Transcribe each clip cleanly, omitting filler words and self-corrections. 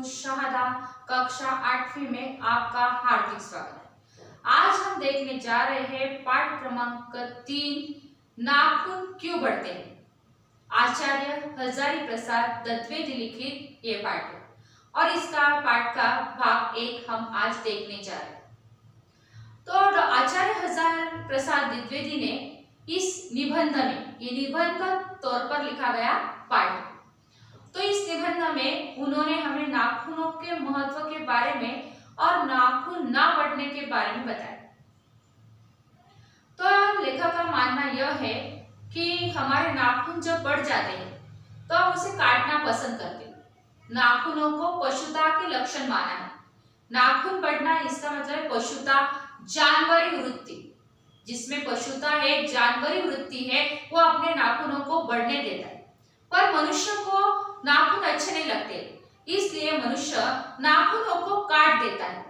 मुशाहदा कक्षा 8वीं में आपका हार्दिक स्वागत है। आज हम देखने जा रहे हैं पाठ क्रमांक 3 नाखून क्यों बढ़ते हैं। आचार्य हजारी प्रसाद द्विवेदी लिखित ये पाठ है और इसका पाठ का भाग 1 हम आज देखने जा रहे हैं। तो आचार्य हजारी प्रसाद द्विवेदी ने इस निबंध में, ये निबंध तौर पर लिखा गया पाठ है, तो इस निबंध में उन्होंने हमें नाखूनों के महत्व के बारे में और नाखून ना बढ़ने के बारे में बताया। तो लेखक का मानना यह है कि हमारे नाखून जब बढ़ जाते हैं तो हम उसे काटना पसंद करते हैं। नाखूनों को पशुता के लक्षण माना है। नाखून बढ़ना इसका मतलब पशुता, जानवरी वृत्ति, जिसमें पशुता है, जानवरी वृत्ति है, वो अपने नाखूनों को बढ़ने देता है। पर मनुष्य को नाखून अच्छे नहीं लगते, इसलिए मनुष्य नाखूनों को काट देता है।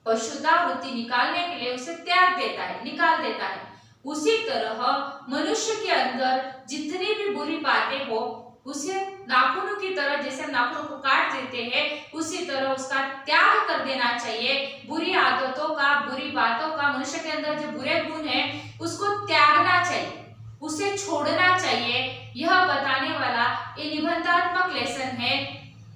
पशुता वृत्ति निकालने के लिए उसे त्याग देता है, निकाल देता है। उसी तरह मनुष्य के अंदर जितनी भी बुरी बातें हो उसे नाखूनों की तरह, जैसे नाखूनों को काट देते हैं, उसी तरह उसका त्याग कर देना चाहिए। बुरी आदतों का, बुरी बातों का, मनुष्य के अंदर जो बुरे गुण है उसको त्यागना चाहिए, उसे छोड़ना चाहिए। यह बताने वाला ये निबंधात्मक लेसन है,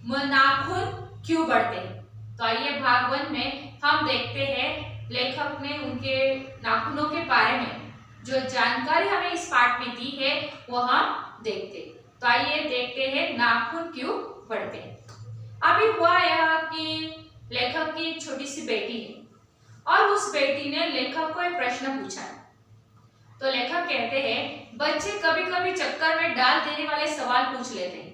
नाखून क्यों बढ़ते हैं। तो आइए भाग 1 में हम देखते हैं लेखक ने उनके नाखूनों के बारे में जो जानकारी हमें इस पाठ में दी है वो हम देखते हैं। तो आइए देखते हैं नाखून क्यों बढ़ते हैं। अभी हुआ यह कि लेखक की एक छोटी सी बेटी है और उस बेटी ने लेखक को एक प्रश्न पूछा है। तो लेखक कहते हैं बच्चे कभी कभी चक्कर में डाल देने वाले सवाल पूछ लेते हैं।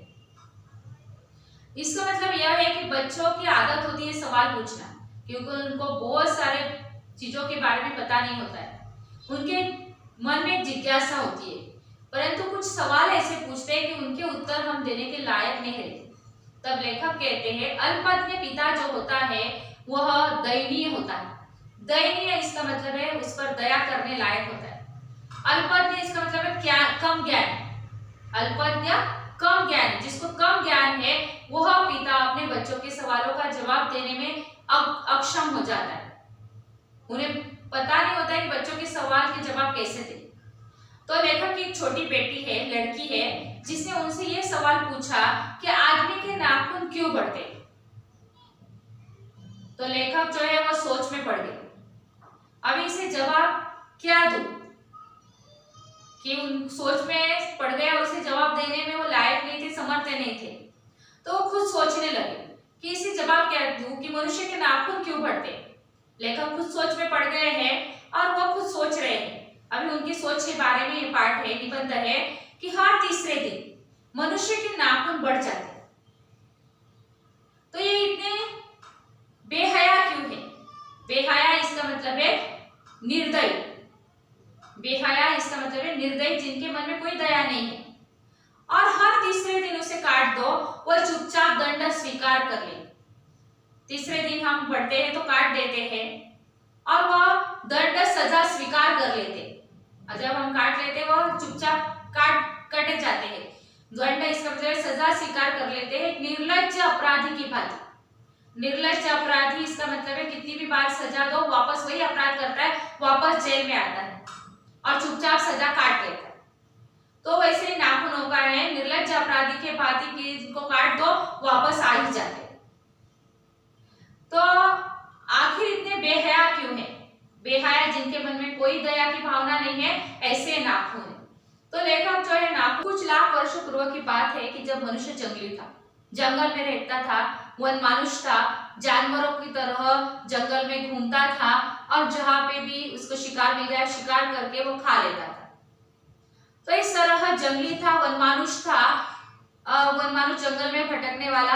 इसका मतलब यह है कि बच्चों की आदत होती है सवाल पूछना, क्योंकि उनको बहुत सारे चीजों के बारे में पता नहीं होता है। उनके मन में जिज्ञासा होती है, परंतु कुछ सवाल ऐसे पूछते हैं कि उनके उत्तर हम देने के लायक नहीं रहते। तब लेखक कहते हैं अल्पज्ञ पिता जो होता है वह दयनीय होता है। दयनीय इसका मतलब है उस पर दया करने लायक होता है। अल्पज्ञ इसका मतलब है क्या, कम ज्ञान। अल्पज्ञ कम ज्ञान, जिसको कम ज्ञान है वह पिता अपने बच्चों के सवालों का जवाब देने में अक्षम हो जाता है। उन्हें पता नहीं होता है कि बच्चों के सवाल के जवाब कैसे दें। तो लेखक की एक छोटी बेटी है, लड़की है, जिसने उनसे ये सवाल पूछा कि आदमी के नाखून क्यों बढ़ते। तो लेखक जो है वह सोच में पड़ गई, अभी इसे जवाब क्या दूं, कि उन सोच में पड़ गए और उसे जवाब देने में वो लायक नहीं थे, समर्थ नहीं थे। तो वो खुद सोचने लगे कि इसे जवाब क्या दूं कि मनुष्य के नाखून क्यों बढ़ते। लेखक खुद सोच में पड़ गए हैं और वह खुद सोच रहे हैं। अभी उनकी सोच के बारे में ये पाठ है, निबंध है कि हर तीसरे दिन मनुष्य के नाखून बढ़ जाते हैं। तो ये इतने बेहया क्यों है। बेहया इसका मतलब है निर्दयी। बेहया इसका मतलब है निर्दयी, जिनके मन में कोई दया नहीं है। और हर तीसरे दिन उसे काट दो, वह चुपचाप दंड स्वीकार कर ले। तीसरे दिन हम बढ़ते हैं तो काट देते हैं और वह दंड सजा स्वीकार कर लेते हैं। जब हम काट लेते हैं वह चुपचाप कटे जाते हैं। दंड इसका मतलब सजा स्वीकार कर लेते हैं, निर्लज्ज अपराधी की भांति। निर्लज्ज अपराधी इसका मतलब है कितनी भी बार सजा दो वापस वही अपराध करता है, वापस जेल में आता है और चुपचाप सजा काट लेता है। तो वैसे ही नाखूनों का है, निर्लज्ज अपराधी के भांति कि इनको काट दो वापस आ ही जाते। तो आखिर इतने बेहया क्यों है। बेहया जिनके मन में कोई दया की भावना नहीं है, ऐसे नाखून है। तो लेखक जो है नाखून, कुछ लाख वर्षों पूर्व की बात है कि जब मनुष्य जंगली था, जंगल में रहता था, वनमानुष था, जानवरों की तरह जंगल में घूमता था और जहां पे भी उसको शिकार मिल गया शिकार करके वो खा लेता था। तो इस तरह जंगली था, वनमानुष था, वनमानुष जंगल में भटकने वाला,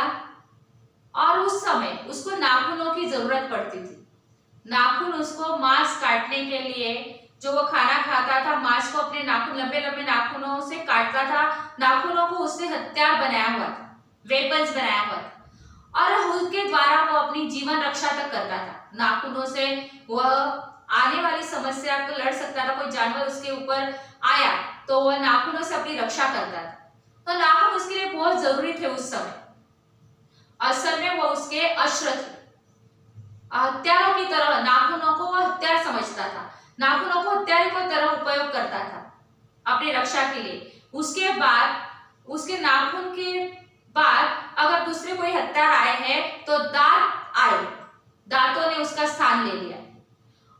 और उस समय उसको नाखूनों की जरूरत पड़ती थी। नाखून उसको मांस काटने के लिए, जो वो खाना खाता था मांस को अपने नाखून, लंबे लंबे नाखूनों से काटता था। नाखूनों को उसने हथियार बनाया हुआ था, वेपन्स बनाया हुआ था, और उसके द्वारा वो अपनी जीवन रक्षा तक करता था। नाखूनों से वह आने वाली समस्या को लड़ सकता था। कोई जानवर उसके ऊपर आया तो वह नाखूनों से अपनी रक्षा करता था। तो नाखून उसके लिए बहुत जरूरी थे उस समय। असल में उसके अस्त्र थे। हत्यारों की तरह नाखूनों को वह हथियार समझता था, नाखूनों को हथियार की तरह उपयोग करता था अपनी रक्षा के लिए। उसके बाद उसके नाखून के बाद अगर दूसरे कोई हथियार आए हैं तो दांत आए, दांतों ने उसका स्थान ले लिया।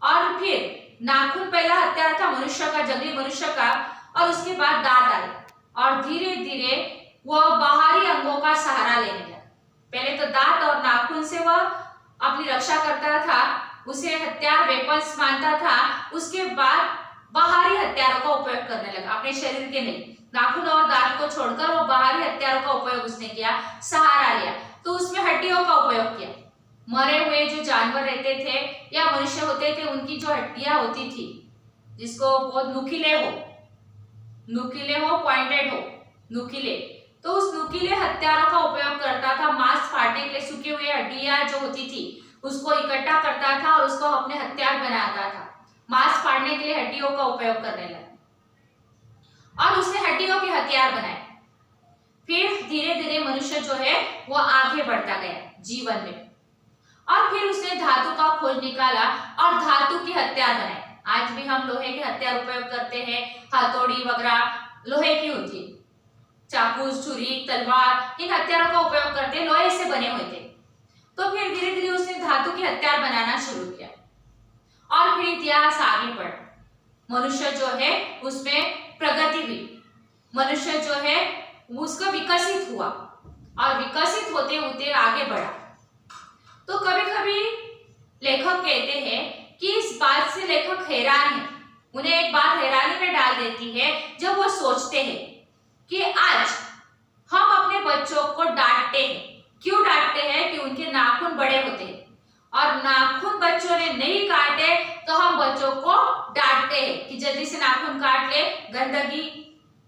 और फिर नाखून पहला हथियार था मनुष्य का, जंगली मनुष्य का, और उसके बाद दांत आए और धीरे धीरे वह बाहरी अंगों का सहारा लेने लगा। पहले तो दांत और नाखून से वह अपनी रक्षा करता था, उसे हथियार वेपन्स मानता था। उसके बाद बाहरी हथियारों का उपयोग करने लगा, अपने शरीर के नहीं। नाखून और दांत को छोड़कर वो बाहरी हथियारों का उपयोग उसने किया, सहारा लिया। तो उसमें हड्डियों का उपयोग किया। मरे हुए जो जानवर रहते थे या मनुष्य होते थे, उनकी जो हड्डियां होती थी, जिसको बहुत नुकीले हो, पॉइंटेड हो, नुकीले, तो उस नुकीले हथियारों का उपयोग करता था मांस फाड़ने के लिए। सूखी हुई हड्डियां जो होती थी उसको इकट्ठा करता था और उसको अपने हथियार बनाता था। मांस फाड़ने के लिए हड्डियों का उपयोग करने लगा और उसने हड्डियों के हथियार बनाए। फिर धीरे धीरे मनुष्य जो है वो आगे बढ़ता गया जीवन में, और फिर उसने धातु का खोज निकाला और धातु के हथियार बनाए। आज भी हम लोहे के हथियार उपयोग करते हैं, हथौड़ी वगैरह लोहे की होती है, चाकू, छुरी, तलवार, इन हथियारों का उपयोग करते हैं, लोहे से बने हुए थे। तो फिर धीरे धीरे उसने धातु के हथियार बनाना शुरू किया और फिर इतिहास आगे बढ़ा। मनुष्य जो है उसमें प्रगति हुई, मनुष्य जो है उसका विकसित हुआ और विकसित होते होते आगे बढ़ा। तो कभी कभी लेखक कहते हैं कि इस बात से लेखक हैरान है, उन्हें एक बात हैरानी में डाल देती है जब वो सोचते हैं कि आज हम अपने बच्चों को डांटते हैं। क्यों डांटते हैं? कि उनके नाखून बड़े होते हैं और नाखून बच्चों ने नहीं काटे तो हम बच्चों को डांटते हैं कि जल्दी से नाखून काट ले, गंदगी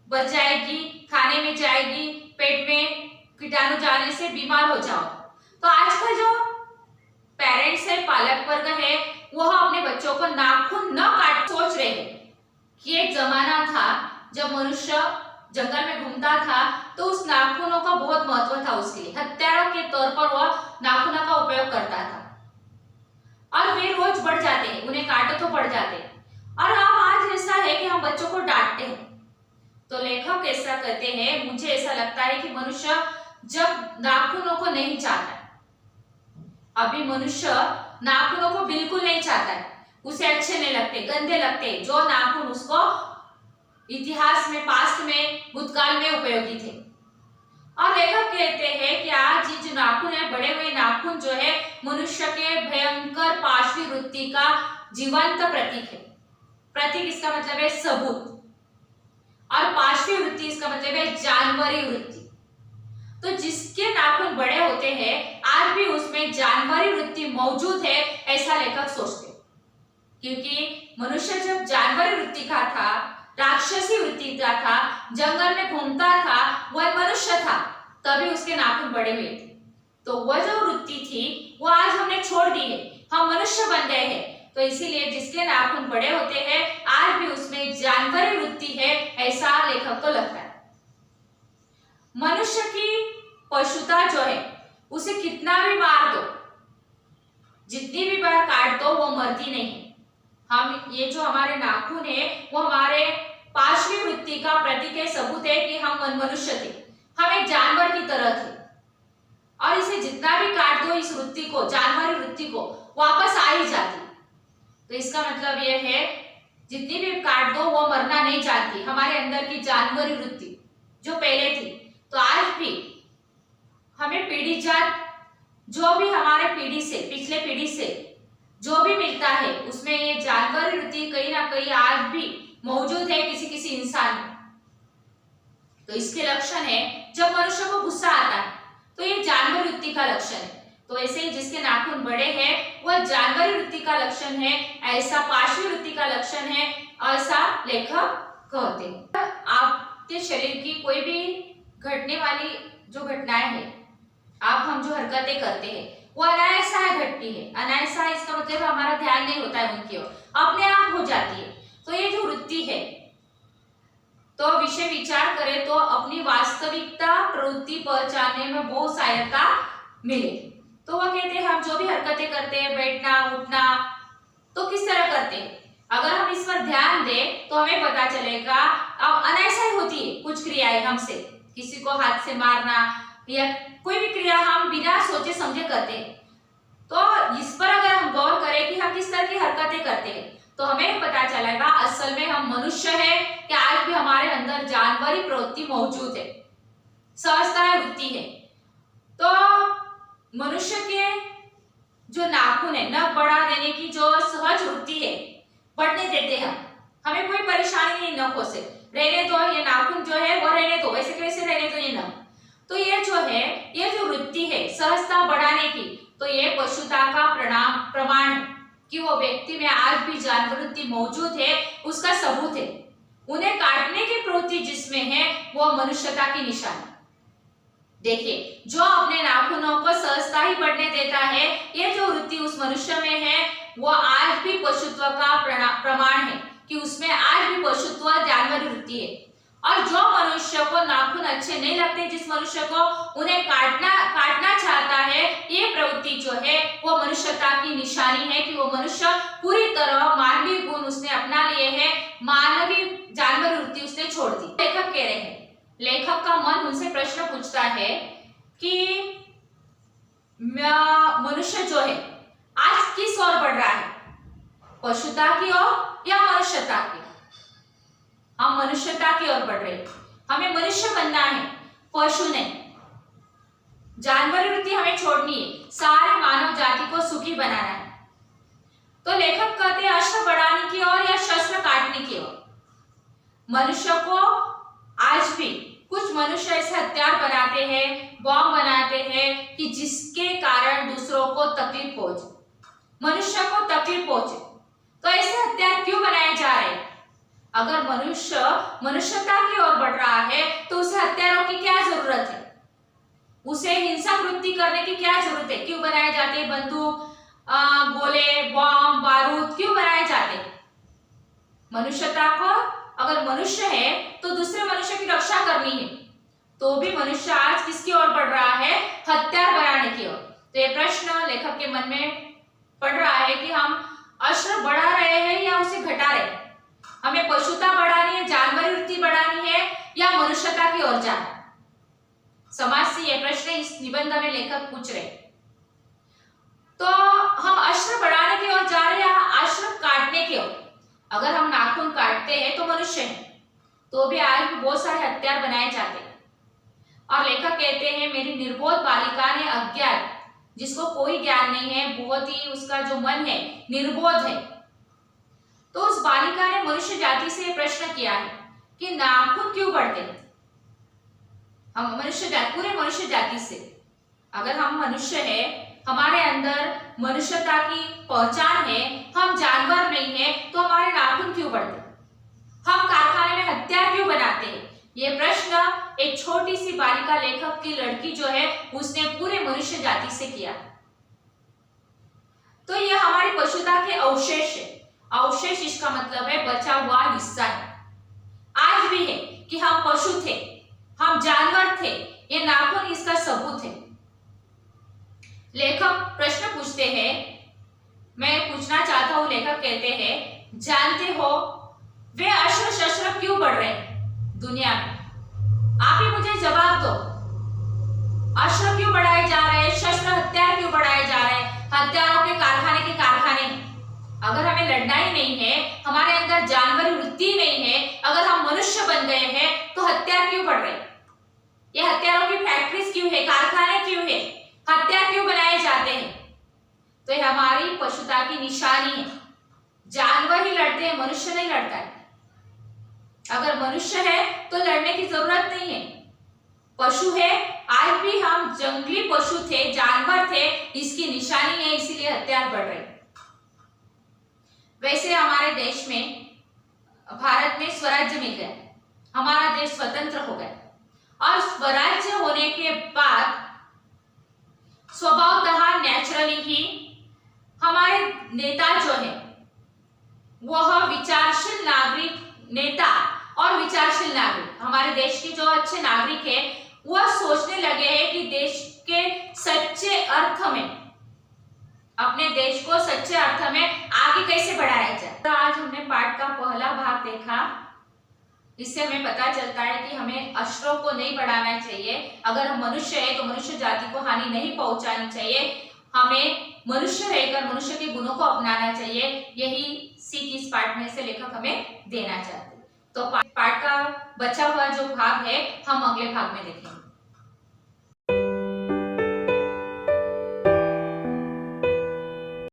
बच जाएगी, खाने में जाएगी, पेट में कीटाणु जाने से बीमार हो जाओ। तो आजकल जो पेरेंट्स है, पालक वर्ग है, वह अपने बच्चों को नाखून न काट सोच रहे हैं कि एक जमाना था जब मनुष्य जंगल में घूमता था तो उस नाखूनों का बहुत महत्व था उसके लिए। हथियारों के तौर पर वह नाखूनों का उपयोग करता था और वे रोज बढ़ जाते हैं, उन्हें काटो तो बढ़ जाते हैं। और हम आज ऐसा है कि हम बच्चों को डांटते हैं। तो लेखक ऐसा कहते हैं, मुझे ऐसा लगता है कि मनुष्य जब नाखूनों को नहीं चाहता, अभी मनुष्य नाखूनों को बिल्कुल नहीं चाहता है, उसे अच्छे नहीं लगते, गंदे लगते, जो नाखून उसको इतिहास में, पास्ट में, भूतकाल में उपयोगी थे। और लेखक कहते हैं कि आज ये जो नाखून है, बड़े हुए नाखून जो है मनुष्य के भयंकर पाशवी वृत्ति का जीवंत प्रतीक है। प्रतीक इसका मतलब है सबूत, और पाशवी वृत्ति इसका मतलब है जानवरी वृत्ति। तो जिसके नाखून बड़े होते हैं आज भी उसमें जानवरी वृत्ति मौजूद है, ऐसा लेखक सोचते हैं। क्योंकि मनुष्य जब जानवरी वृत्ति का था, राक्षसी वृत्ति का था, जंगल में घूमता था, वह मनुष्य था, तभी उसके नाखून बड़े हुए थे। तो वह जो वृत्ति थी वो आज हमने छोड़ दी है, हम मनुष्य बन गए हैं। तो इसीलिए जिसके नाखून बड़े होते हैं आज भी उसमें जानवरी वृत्ति है, ऐसा लेखक को लगता है। मनुष्य की पशुता जो है उसे कितना भी मार दो, जितनी भी बार काट दो, वो मरती नहीं है। हम ये जो हमारे नाखून है वो हमारे पाशवी वृत्ति का प्रतीक है, सबूत है कि हम मनुष्य थे, हम एक जानवर की तरह थे। और इसे जितना भी काट दो, इस वृत्ति को, जानवरी वृत्ति को, वापस आ ही जाती। तो इसका मतलब यह है जितनी भी काट दो वो मरना नहीं चाहती, हमारे अंदर की जानवरी वृत्ति जो पहले थी। तो आज भी हमें पीढ़ी जात जो भी हमारे पीढ़ी से, पिछले पीढ़ी से जो भी मिलता है उसमें ये जानवरी वृत्ति कहीं ना कहीं आज भी मौजूद है किसी किसी इंसान में। तो इसके लक्षण है जब मनुष्य को गुस्सा आता है तो ये जानवरी वृत्ति का लक्षण है। तो ऐसे ही जिसके नाखून बड़े हैं वह जानवरी वृत्ति का लक्षण है, ऐसा पाशवी वृत्ति का लक्षण है, ऐसा लेखक कहते हैं। आपके शरीर की कोई भी घटने वाली जो घटनाएं हैं, आप हम जो हरकतें करते हैं वो अनायासा घटती है। अनायासा इसका मतलब हमारा ध्यान नहीं होता है उनकी ओर, अपने आप हो जाती है। तो ये जो वृत्ति है, तो विषय विचार करें तो अपनी वास्तविकता प्रवृत्ति पहचानने में बहुत सहायता मिलेगी। तो वो कहते हैं हम जो भी हरकतें करते हैं, बैठना उठना, तो किस तरह करते हैं, अगर हम इस पर ध्यान दें तो हमें पता चलेगा। अब अनायास होती है कुछ क्रियाएं हमसे, किसी को हाथ से मारना या कोई भी क्रिया हम बिना सोचे समझे करते हैं। तो इस पर अगर हम गौर करें कि हम किस तरह की हरकतें करते हैं तो हमें पता चलेगा असल में हम मनुष्य है कि आज भी हमारे अंदर जानवरी प्रवृत्ति मौजूद है, सहजता वृत्ति है। तो मनुष्य के जो नाखून है, नख बढ़ा देने की जो सहज वृत्ति है, बढ़ने देते हैं, हमें कोई परेशानी नहीं नखों से, रहने दो, ये नाखून जो है वो रहने दो, वैसे कैसे रहने दो ये नख। तो ये जो है, ये जो वृत्ति है सहजता बढ़ाने की, तो ये पशुता का प्रमाण है कि वो व्यक्ति में आज भी जानवर वृत्ति मौजूद है, उसका सबूत है। उन्हें काटने की प्रवृत्ति जिसमें है वो मनुष्यता की निशानी। देखिए, जो अपने नाखूनों को सहजता ही बढ़ने देता है, ये जो वृत्ति उस मनुष्य में है वो आज भी पशुत्व का प्रमाण है कि उसमें आज भी पशुत्व जानवर वृत्ति है। और जो मनुष्य को नाखून अच्छे नहीं लगते, जिस मनुष्य को उन्हें काटना चाहता है, ये प्रवृत्ति जो है वो मनुष्यता की निशानी है कि वो मनुष्य पूरी तरह मानवीय गुण उसने अपना लिए हैं, मानवीय जानवर वृत्ति उसने छोड़ दी। लेखक कह रहे हैं, लेखक का मन उनसे प्रश्न पूछता है कि मनुष्य जो है आज किस ओर बढ़ रहा है, पशुता की ओर या मनुष्यता की। हम मनुष्यता की ओर बढ़ रहे हैं, हमें मनुष्य बनना है, पशु नहीं। जानवर वृत्ति हमें छोड़नी है, सारे मानव जाति को सुखी बनाना है। तो लेखक कहते हैं अस्त्र बढ़ाने की ओर या शस्त्र काटने की ओर। मनुष्य को आज भी कुछ मनुष्य ऐसे हथियार बनाते हैं, बॉम्ब बनाते हैं कि जिसके कारण दूसरों को तकलीफ पहुंचे, मनुष्य को तकलीफ पहुंचे। तो ऐसे हथियार क्यों बनाए जा रहे हैं? अगर मनुष्य मनुष्यता की ओर बढ़ रहा है तो उसे हथियारों की क्या जरूरत है, उसे हिंसक वृत्ति करने की क्या जरूरत है? क्यों बनाए जाते हैं बंदूक, गोले, बॉम्ब, बारूद क्यों बनाए जाते हैं? मनुष्यता को, अगर मनुष्य है तो दूसरे मनुष्य की रक्षा करनी है, तो भी मनुष्य आज किसकी ओर बढ़ रहा है? हथियार बनाने की ओर। तो ये प्रश्न लेखक के मन में पड़ रहा है कि हम अस्त्र बढ़ा रहे हैं या उसे घटा रहे हैं, हमें पशुता बढ़ानी है, जानवर वृत्ति बढ़ानी है या मनुष्यता की ओर जाना। समाज से यह प्रश्न इस निबंध में लेखक पूछ रहे। तो हम अस्त्र बढ़ाने की ओर जा रहे हैं या अस्त्र काटने की ओर? अगर हम नाखून काटते हैं तो मनुष्य है, तो भी आज भी बहुत सारे हथियार बनाए जाते हैं। और लेखक कहते हैं मेरी निर्बोध बालिका ने अज्ञान, जिसको कोई ज्ञान नहीं है, बहुत ही उसका जो मन है निर्बोध है, तो उस बालिका ने मनुष्य जाति से प्रश्न किया है कि नाखून क्यों बढ़ते हैं? हम मनुष्य जाति, पूरे मनुष्य जाति से, अगर हम मनुष्य है, हमारे अंदर मनुष्यता की पहचान है, हम जानवर नहीं है, तो हमारे नाखून क्यों बढ़ते? हम कारखाने में हथियार क्यों बनाते हैं? ये प्रश्न एक छोटी सी बालिका लेखक की लड़की जो है उसने पूरे मनुष्य जाति से किया। तो ये हमारी पशुता के अवशेष है। अवशेष इसका मतलब है बचा हुआ हिस्सा है। आज भी है कि हम पशु थे, हम जानवर थे, ये नाखून इसका सबूत है। लेखक प्रश्न पूछते हैं, मैं पूछना चाहता हूं, लेखक कहते हैं जानते हो वे अस्त्र शस्त्र क्यों बढ़ रहे हैं दुनिया में? आप ही मुझे जवाब दो, अस्त्र क्यों बढ़ाए जा रहे हैं, शस्त्र हथियार क्यों बढ़ाए जा रहे हैं? हथियारों के कारखाने अगर हमें लड़ना ही नहीं है, हमारे अंदर जानवर वृत्ति नहीं है, अगर हम मनुष्य बन गए हैं तो हथियार क्यों बढ़ रहे हैं? ये हथियारों की फैक्ट्रीज क्यों है, कारखाने क्यों है, हथियार क्यों बनाए जाते हैं? तो ये हमारी पशुता की निशानी है। जानवर ही लड़ते हैं, मनुष्य नहीं लड़ता है। अगर मनुष्य है तो लड़ने की जरूरत नहीं है। पशु है, आज भी हम जंगली पशु थे, जानवर थे, इसकी निशानी है, इसीलिए हथियार बढ़ रहे हैं। वैसे हमारे देश में, भारत में स्वराज्य मिल गया, हमारा देश स्वतंत्र हो गया और स्वराज्य होने के बाद स्वभावतः नेचुरली ही हमारे नेता जो है वह विचारशील नागरिक नेता और विचारशील नागरिक, हमारे देश के जो अच्छे नागरिक है वह सोचने लगे हैं कि देश के सच्चे अर्थ में, अपने देश को सच्चे अर्थ में आगे कैसे बढ़ाया जाए। तो आज हमने पाठ का पहला भाग देखा। इससे हमें पता चलता है कि हमें अस्त्रों को नहीं बढ़ाना चाहिए। अगर हम मनुष्य है तो मनुष्य जाति को हानि नहीं पहुंचानी चाहिए। हमें मनुष्य रहकर मनुष्य के गुणों को अपनाना चाहिए। यही सीख इस पाठ में से लेखक हमें देना चाहते हैं। तो पाठ का बचा हुआ जो भाग है हम अगले भाग में देखेंगे।